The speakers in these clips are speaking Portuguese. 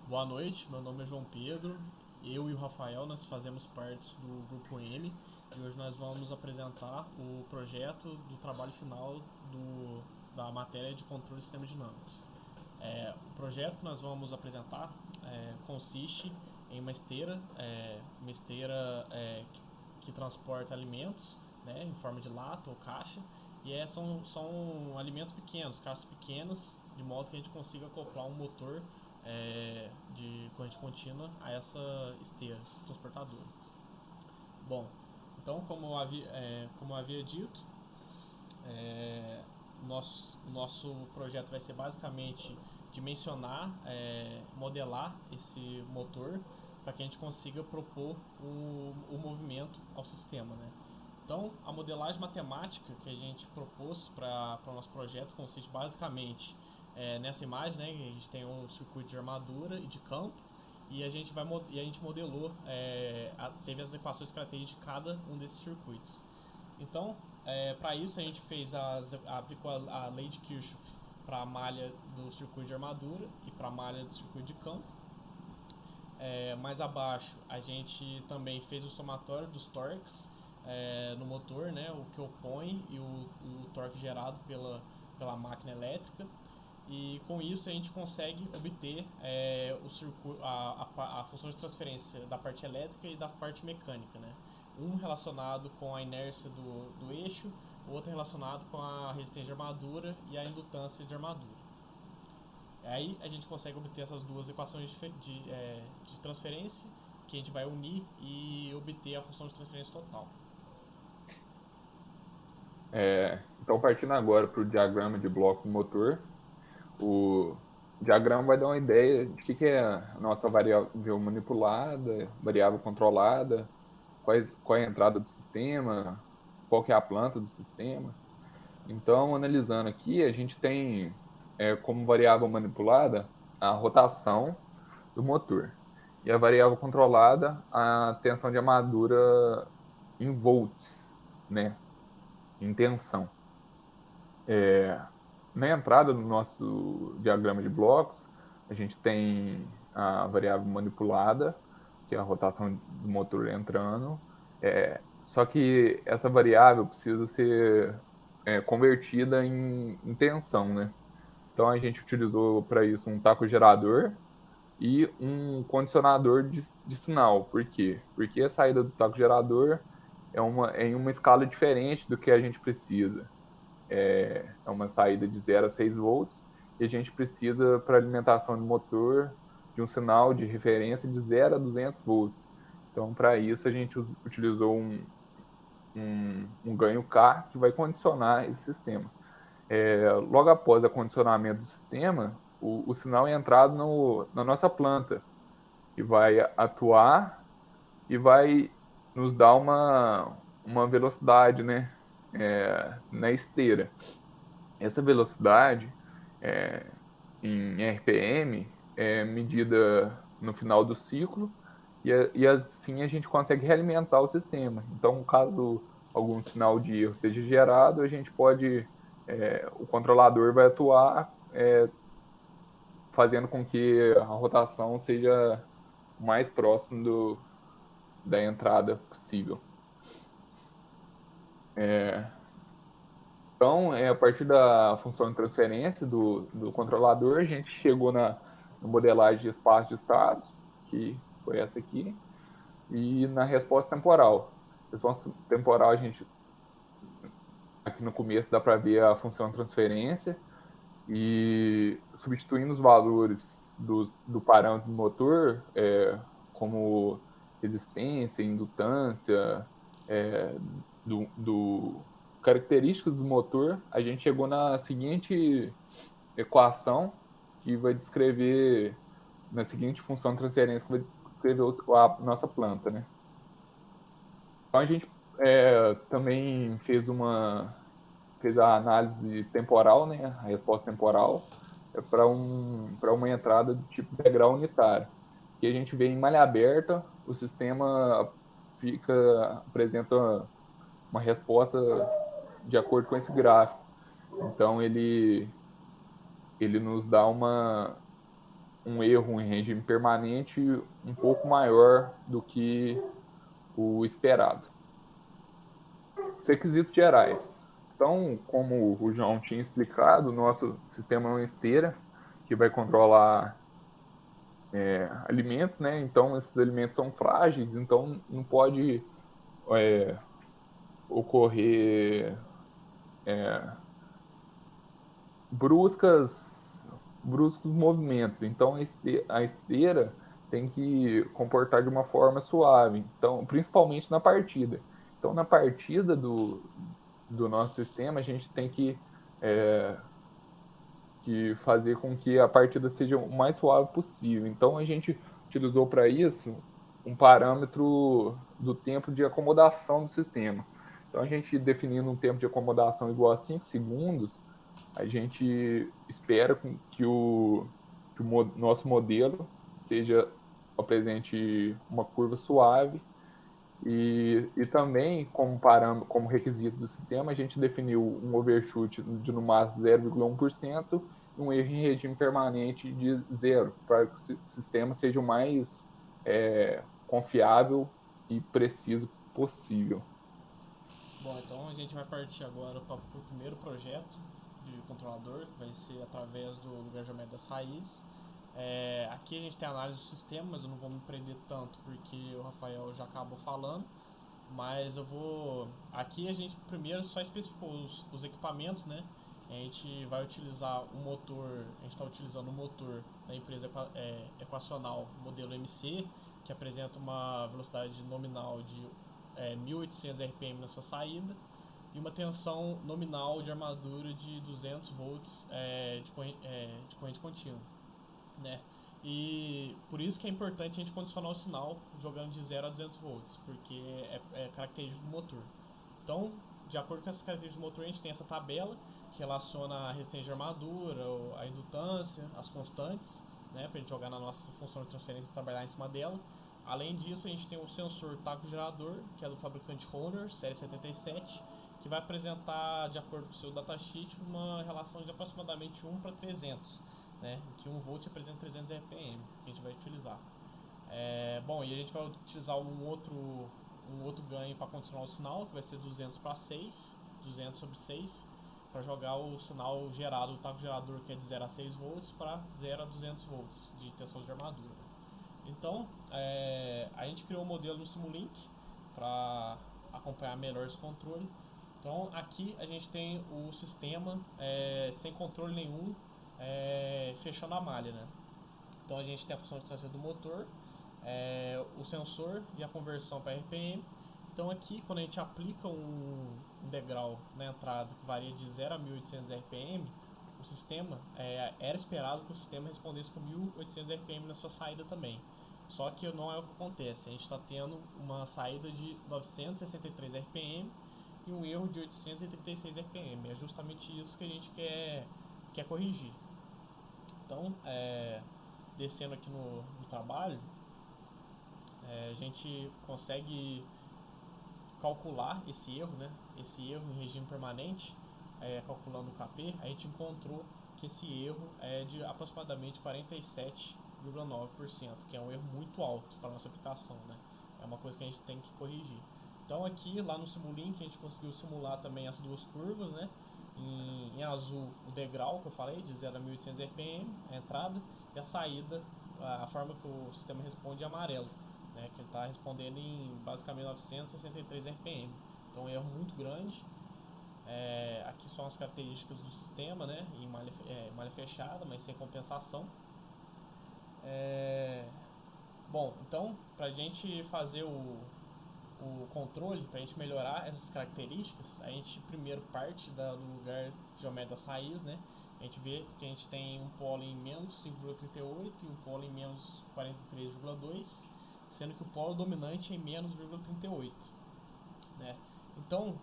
Boa noite, meu nome é João Pedro. Eu e o Rafael nós fazemos parte do Grupo M e hoje nós vamos apresentar o projeto do trabalho final da matéria de controle de sistemas dinâmicos. O projeto que nós vamos apresentar consiste em uma esteira que transporta alimentos, né, em forma de lata ou caixa, e são alimentos pequenos, caixas pequenas, de modo que a gente consiga acoplar um motor de corrente contínua a essa esteira transportadora. Bom, então como eu havia dito, nosso projeto vai ser basicamente dimensionar, modelar esse motor para que a gente consiga propor o movimento ao sistema, né? Então, a modelagem matemática que a gente propôs para o nosso projeto consiste basicamente nessa imagem, né? A gente tem um circuito de armadura e de campo e a gente modelou, teve as equações características de cada um desses circuitos. Então, para isso a gente aplicou a lei de Kirchhoff para a malha do circuito de armadura e para a malha do circuito de campo. Mais abaixo a gente também fez o somatório dos torques no motor, né, o que opõe o torque gerado pela máquina elétrica. E com isso a gente consegue obter a função de transferência da parte elétrica e da parte mecânica, né? Um relacionado com a inércia do eixo, o outro relacionado com a resistência de armadura e a indutância de armadura. Aí a gente consegue obter essas duas equações de transferência que a gente vai unir e obter a função de transferência total. Então, partindo agora para o diagrama de bloco do motor, o diagrama vai dar uma ideia de que é a nossa variável manipulada, variável controlada, qual é a entrada do sistema, qual que é a planta do sistema. Então, analisando aqui, a gente tem como variável manipulada a rotação do motor e a variável controlada a tensão de armadura em volts, né, em tensão. Na entrada do nosso diagrama de blocos, a gente tem a variável manipulada, que é a rotação do motor entrando. Só que essa variável precisa ser convertida em tensão, né? Então a gente utilizou para isso um taco gerador e um condicionador de sinal. Por quê? Porque a saída do taco gerador é em uma escala diferente do que a gente precisa. É uma saída de 0 a 6 volts e a gente precisa, para alimentação do motor, de um sinal de referência de 0 a 200 volts. Então, para isso, a gente utilizou um ganho K que vai condicionar esse sistema. Logo após o condicionamento do sistema, o sinal é entrado na nossa planta, que vai atuar e vai nos dar uma velocidade, né, na esteira. Essa velocidade é, em RPM é medida no final do ciclo e assim a gente consegue realimentar o sistema. Então, caso algum sinal de erro seja gerado, a gente pode, o controlador vai atuar fazendo com que a rotação seja o mais próximo da entrada possível. Então, a partir da função de transferência do controlador, a gente chegou na modelagem de espaço de estados, que foi essa aqui, e na resposta temporal. Resposta temporal, a gente, aqui no começo, dá para ver a função de transferência, e substituindo os valores do parâmetro do motor, como resistência, indutância, é, do características do motor, a gente chegou na seguinte equação que vai descrever, na seguinte função de transferência que vai descrever a nossa planta, né? Então a gente também fez a análise temporal, né? A resposta temporal para uma entrada do tipo degrau unitário. Que a gente vê em malha aberta, o sistema apresenta uma resposta de acordo com esse gráfico. Então ele nos dá um erro em regime permanente um pouco maior do que o esperado. Os requisitos gerais. Então, como o João tinha explicado, o nosso sistema é uma esteira que vai controlar alimentos, né? Então, esses alimentos são frágeis, então não pode ocorrer bruscas, bruscos movimentos. Então, a esteira tem que comportar de uma forma suave. Então, principalmente na partida. Então, na partida do nosso sistema, a gente tem que fazer com que a partida seja o mais suave possível. Então, a gente utilizou para isso um parâmetro do tempo de acomodação do sistema. Então, a gente definindo um tempo de acomodação igual a 5 segundos, a gente espera que o nosso modelo seja apresente uma curva suave e também como requisito do sistema a gente definiu um overshoot de no máximo 0,1% e um erro em regime permanente de zero, para que o sistema seja o mais confiável e preciso possível. Bom, então a gente vai partir agora para o primeiro projeto de controlador, que vai ser através do lugar geométrico das raízes. Aqui a gente tem a análise do sistema, mas eu não vou me prender tanto porque o Rafael já acabou falando. Mas eu vou. Aqui a gente primeiro só especificou os equipamentos, né? A gente vai utilizar o motor, a gente está utilizando o motor da empresa equacional modelo MC, que apresenta uma velocidade nominal de 1800 RPM na sua saída e uma tensão nominal de armadura de 200 volts de corrente contínua, né? E por isso que é importante a gente condicionar o sinal jogando de 0 a 200 volts, porque é característico do motor. Então, de acordo com essas características do motor, a gente tem essa tabela que relaciona a resistência de armadura, a indutância, as constantes, né, para a gente jogar na nossa função de transferência e trabalhar em cima dela. Além disso, a gente tem o sensor taco-gerador, que é do fabricante Honor, série 77, que vai apresentar, de acordo com o seu datasheet, uma relação de aproximadamente 1 para 300, né, em que 1 volt apresenta 300 RPM, que a gente vai utilizar. Bom, e a gente vai utilizar um outro ganho para condicionar o sinal, que vai ser 200 para 6, 200 sobre 6, para jogar o sinal gerado, o taco gerador, que é de 0 a 6 volts, para 0 a 200 volts de tensão de armadura. Então, a gente criou um modelo no Simulink para acompanhar melhor esse controle. Então, aqui a gente tem o sistema sem controle nenhum, fechando a malha, né? Então, a gente tem a função de transferência do motor, o sensor e a conversão para RPM. Então, aqui, quando a gente aplica um degrau na entrada que varia de 0 a 1800 RPM, o sistema, era esperado que o sistema respondesse com 1800 RPM na sua saída também. Só que não é o que acontece. A gente está tendo uma saída de 963 RPM e um erro de 836 RPM. É justamente isso que a gente quer corrigir. Então, descendo aqui no trabalho, a gente consegue calcular esse erro, né? Esse erro em regime permanente, calculando o KP, a gente encontrou que esse erro é de aproximadamente 47,9%, que é um erro muito alto para a nossa aplicação, né? É uma coisa que a gente tem que corrigir. Então aqui, lá no Simulink, a gente conseguiu simular também as duas curvas, né? Em azul, o degrau que eu falei, de 0 a 1800 RPM, a entrada, e a saída, a forma que o sistema responde em amarelo, né, que ele está respondendo em basicamente 963 RPM. Então, um erro muito grande. Aqui são as características do sistema, né, em malha fechada, mas sem compensação. Bom, então, para a gente fazer o controle, para a gente melhorar essas características, a gente primeiro parte do lugar geométrico das raízes, né? A gente vê que a gente tem um polo em menos 5,38 e um polo em menos 43,2, sendo que o polo dominante é em menos 0,38, né? Então,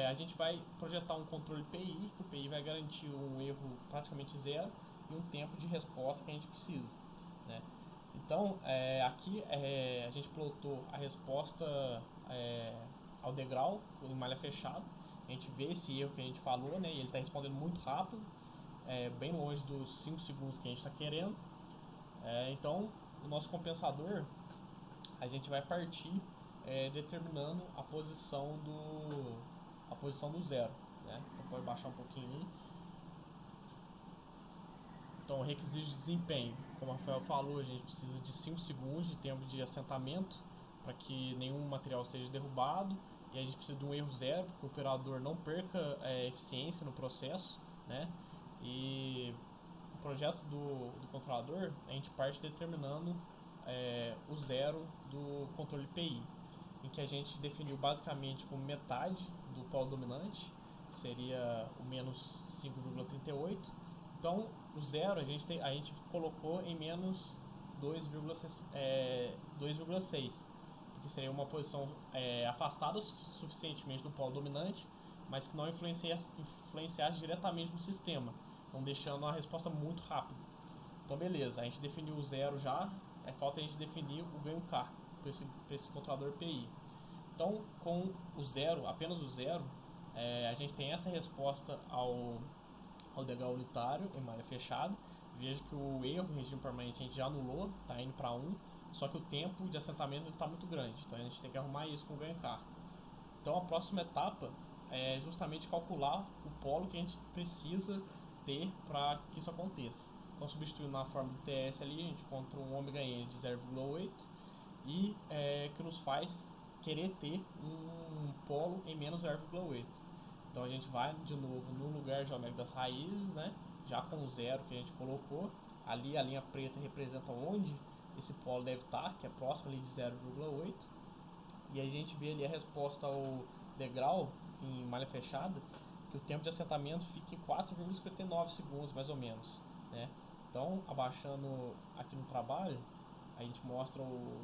a gente vai projetar um controle PI, que o PI vai garantir um erro praticamente zero e um tempo de resposta que a gente precisa, né? Então, aqui a gente plotou a resposta ao degrau em malha fechada. A gente vê esse erro que a gente falou, né? E ele está respondendo muito rápido, bem longe dos 5 segundos que a gente está querendo. Então, o nosso compensador, a gente vai partir determinando a posição do zero, né? Então pode baixar um pouquinho aí. Então, requisito de desempenho, como o Rafael falou, a gente precisa de 5 segundos de tempo de assentamento para que nenhum material seja derrubado, e a gente precisa de um erro zero para que o operador não perca eficiência no processo, né? E o projeto do controlador, a gente parte determinando o zero do controle PI, em que a gente definiu basicamente como metade do polo dominante, que seria o menos 5,38. Então, o zero a gente colocou em menos 2,6, porque seria uma posição afastada suficientemente do polo dominante, mas que não influenciasse diretamente no sistema, não deixando a resposta muito rápida. Então, beleza, a gente definiu o zero já, falta a gente definir o ganho K para esse controlador PI. Então, com o zero, apenas o zero, a gente tem essa resposta ao degrau unitário em malha fechada. Veja que o erro, regime permanente, a gente já anulou, está indo para 1, só que o tempo de assentamento está muito grande, então a gente tem que arrumar isso com o ganho K. Então, a próxima etapa é justamente calcular o polo que a gente precisa ter para que isso aconteça. Então, substituindo na forma do TS ali, a gente encontra um ômega n de 0,8 e que nos faz querer ter um polo em menos 0,8. Então, a gente vai de novo no lugar geométrico das raízes, né? Já com o zero que a gente colocou. Ali a linha preta representa onde esse polo deve estar, que é próximo ali de 0,8. E aí a gente vê ali a resposta ao degrau em malha fechada, que o tempo de assentamento fica em 4,59 segundos, mais ou menos, né? Então, abaixando aqui no trabalho, a gente mostra o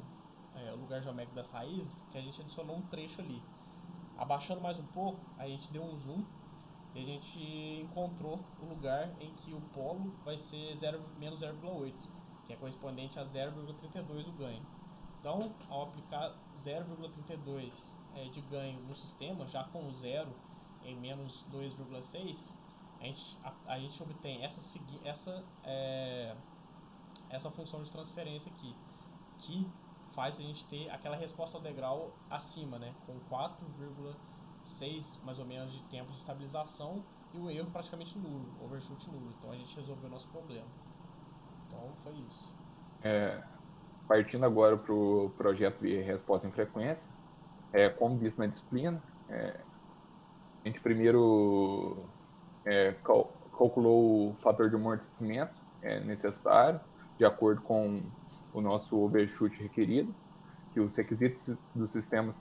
lugar geométrico das raízes, que a gente adicionou um trecho ali. Abaixando mais um pouco, a gente deu um zoom e a gente encontrou o lugar em que o polo vai ser menos 0,8, que é correspondente a 0,32 o ganho. Então, ao aplicar 0,32 de ganho no sistema, já com o zero em menos 2,6, a gente obtém essa função de transferência aqui, que faz a gente ter aquela resposta ao degrau acima, né, com 4,6 mais ou menos de tempo de estabilização e o erro praticamente nulo, overshoot nulo. Então a gente resolveu o nosso problema. Então foi isso. Partindo agora para o projeto de resposta em frequência, como visto na disciplina, a gente primeiro calculou o fator de amortecimento necessário, de acordo com o nosso overshoot requerido, que os requisitos do sistema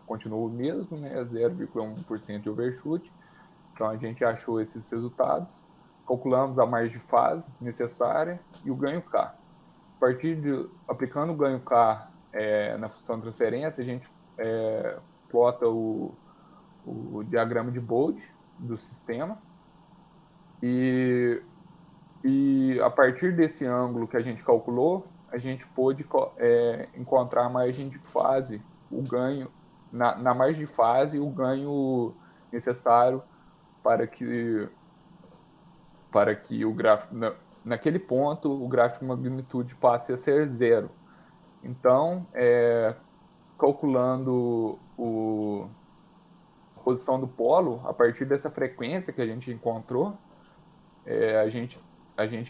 continuam o mesmo, né, 0,1% de overshoot. Então a gente achou esses resultados, calculamos a margem de fase necessária e o ganho K. A partir de aplicando o ganho K na função de transferência, a gente plota o diagrama de Bode do sistema e a partir desse ângulo que a gente calculou, a gente pôde encontrar a margem de fase, o ganho, na margem de fase, o ganho necessário para que, o gráfico, naquele ponto, o gráfico de magnitude passe a ser zero. Então, calculando a posição do polo, a partir dessa frequência que a gente encontrou, a gente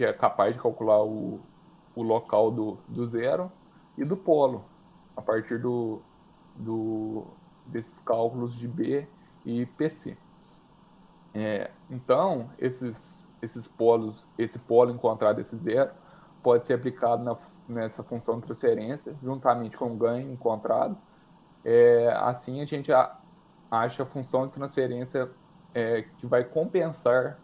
é capaz de calcular o local do zero e do polo, a partir desses cálculos de B e PC. Então, esses polos, esse polo encontrado, esse zero, pode ser aplicado nessa função de transferência, juntamente com o ganho encontrado. Assim, a gente acha a função de transferência que vai compensar,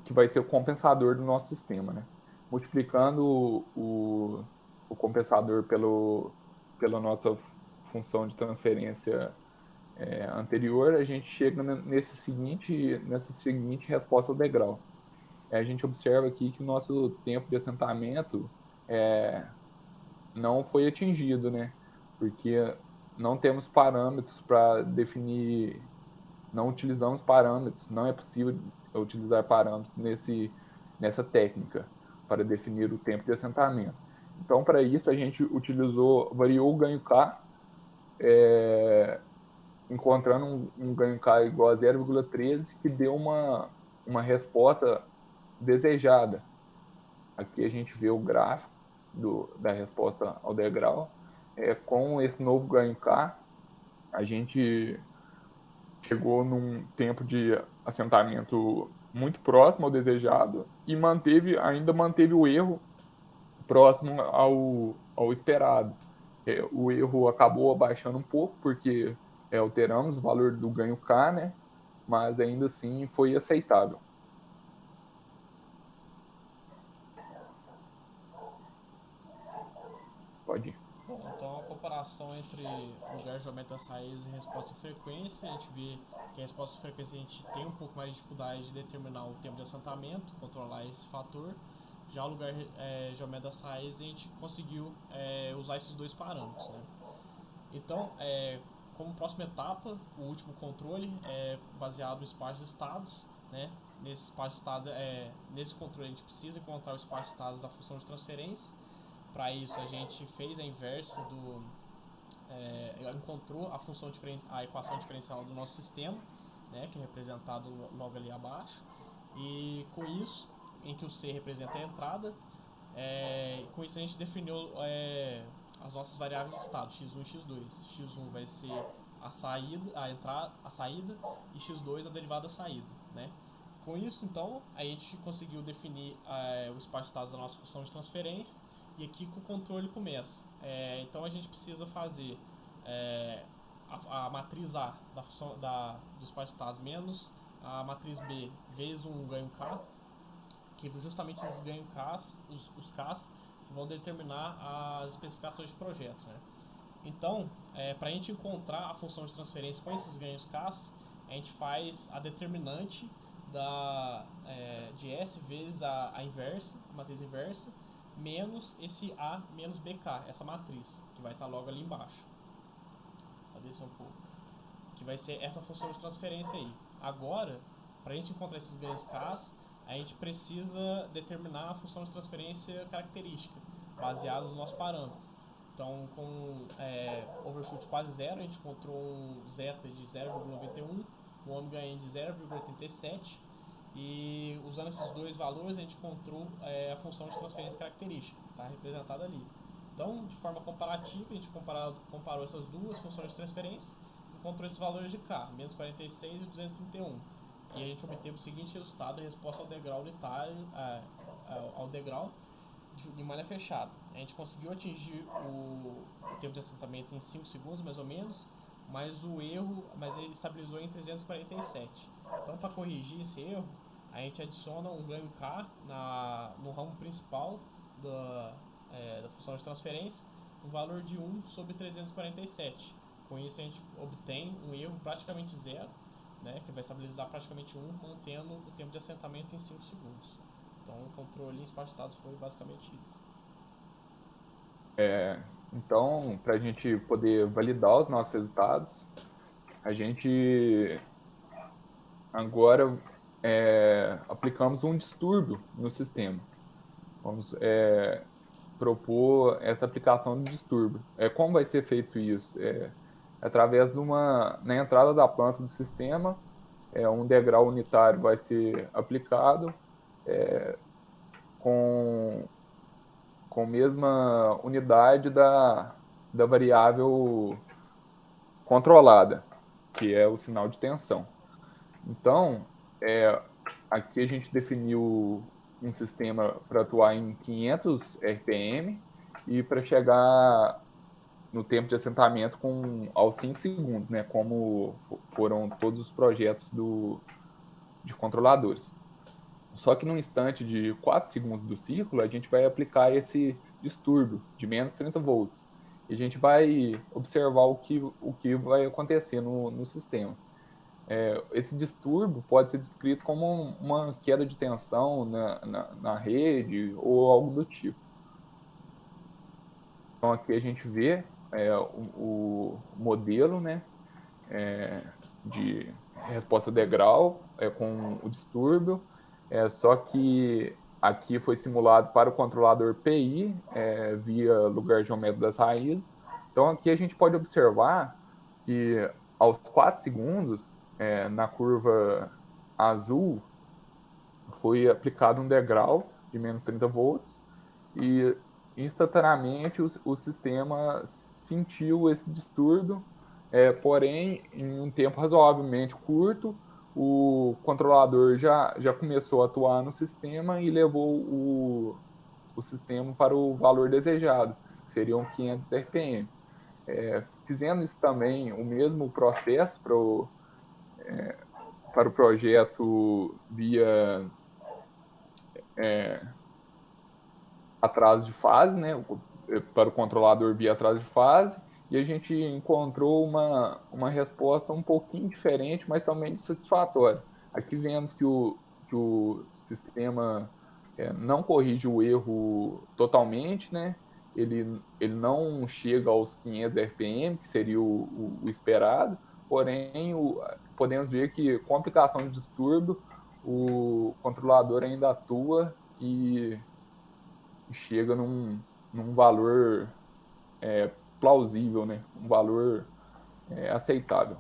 que vai ser o compensador do nosso sistema, né? Multiplicando o compensador pela nossa função de transferência anterior, a gente chega nessa seguinte resposta ao degrau. A gente observa aqui que o nosso tempo de assentamento não foi atingido, né? Porque não temos parâmetros para definir, não utilizamos parâmetros, não é possível utilizar parâmetros nessa técnica. para definir o tempo de assentamento. Então, para isso, a gente variou o ganho K, encontrando um ganho K igual a 0,13, que deu uma resposta desejada. Aqui a gente vê o gráfico da resposta ao degrau. Com esse novo ganho K, a gente chegou num tempo de assentamento muito próximo ao desejado e ainda manteve o erro próximo ao esperado. O erro acabou abaixando um pouco, porque alteramos o valor do ganho K, né? Mas ainda assim foi aceitável. Pode ir. Bom, então a comparação entre lugar geométrico das raízes e resposta e frequência, a gente vê que a resposta e frequência a gente tem um pouco mais de dificuldade de determinar o tempo de assentamento, controlar esse fator. Já o lugar geométrico das raízes a gente conseguiu usar esses dois parâmetros, né? Então, como próxima etapa, o último controle é baseado no espaço de estados, né? Nesse espaço de estados, nesse controle a gente precisa encontrar o espaço de estados da função de transferência. Para isso a gente fez a inversa encontrou a equação diferencial do nosso sistema, né, que é representado logo ali abaixo, e com isso, em que o C representa a entrada, com isso a gente definiu as nossas variáveis de estado, x1 e x2. x1 vai ser a saída, e x2 a derivada da saída, né? Com isso, então, a gente conseguiu definir o espaço de estados da nossa função de transferência, e aqui que o controle começa. Então a gente precisa fazer a matriz A do espaço de estados menos a matriz B vezes um ganho K, que justamente esses ganhos Ks, os Ks, que vão determinar as especificações de projeto, né? Então, para a gente encontrar a função de transferência com esses ganhos Ks, a gente faz a determinante de S vezes a inversa, a matriz inversa, menos esse A menos BK, essa matriz, que vai estar logo ali embaixo. Vou descer um pouco. Que vai ser essa função de transferência aí. Agora, para a gente encontrar esses ganhos Ks, a gente precisa determinar a função de transferência característica, baseada no nosso parâmetro. Então, com overshoot quase zero, a gente encontrou um zeta de 0,91, um ômega n de 0,87, e usando esses dois valores a gente encontrou a função de transferência característica, que está representada ali. Então, de forma comparativa, a gente comparou essas duas funções de transferência, encontrou esses valores de K, menos 46 e 231. E a gente obteve o seguinte resultado, a resposta ao degrau unitário, ao degrau de malha fechada. A gente conseguiu atingir o tempo de assentamento em 5 segundos, mais ou menos, mas ele estabilizou em 347. Então, para corrigir esse erro, a gente adiciona um ganho K no ramo principal da função de transferência, um valor de 1 sobre 347. Com isso, a gente obtém um erro praticamente zero, né, que vai estabilizar praticamente 1, mantendo o tempo de assentamento em 5 segundos. Então, o controle em espaço de estados foi basicamente isso. Então, para a gente poder validar os nossos resultados, a gente agora aplicamos um distúrbio no sistema. Vamos propor essa aplicação do distúrbio. Como vai ser feito isso? Através na entrada da planta do sistema, um degrau unitário vai ser aplicado com a mesma unidade da variável controlada, que é o sinal de tensão. Então, aqui a gente definiu um sistema para atuar em 500 RPM e para chegar no tempo de assentamento aos 5 segundos, né, como foram todos os projetos de controladores. Só que no instante de 4 segundos do ciclo, a gente vai aplicar esse distúrbio de menos 30 volts. E a gente vai observar o que vai acontecer no sistema. Esse distúrbio pode ser descrito como uma queda de tensão na rede ou algo do tipo. Então aqui a gente vê o modelo, né, de resposta degrau com o distúrbio, só que aqui foi simulado para o controlador PI, via lugar geométrico das raízes. Então aqui a gente pode observar que aos 4 segundos, na curva azul, foi aplicado um degrau de menos 30 volts e instantaneamente o sistema sentiu esse distúrbio, porém, em um tempo razoavelmente curto, o controlador já começou a atuar no sistema e levou o sistema para o valor desejado, que seriam 500 RPM. Fizendo isso também, o mesmo processo para o projeto via atraso de fase, né, para o controlador via atraso de fase, e a gente encontrou uma resposta um pouquinho diferente, mas também satisfatória. Aqui vemos que o sistema não corrige o erro totalmente, né? Ele não chega aos 500 RPM, que seria o esperado, porém podemos ver que com aplicação de distúrbio, o controlador ainda atua e chega num valor plausível, né? Um valor aceitável.